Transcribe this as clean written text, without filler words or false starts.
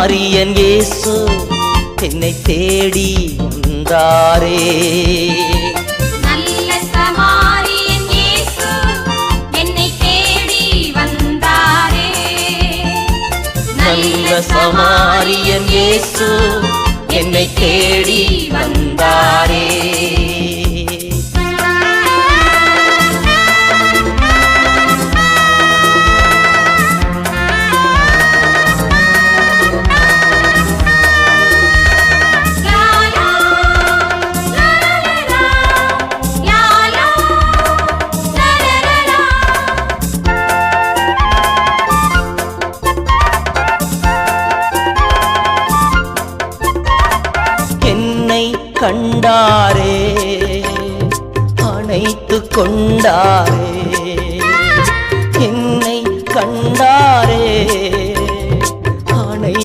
சமாரியன் இயேசு என்னை தேடி வந்தாரே. நல்ல சமாரியன் இயேசு என்னை தேடி வந்தாரே. நல்ல சமாரியன் இயேசு என்னை தேடி வந்தாரே. கண்டாரே, அணைத்து கொண்டாரே,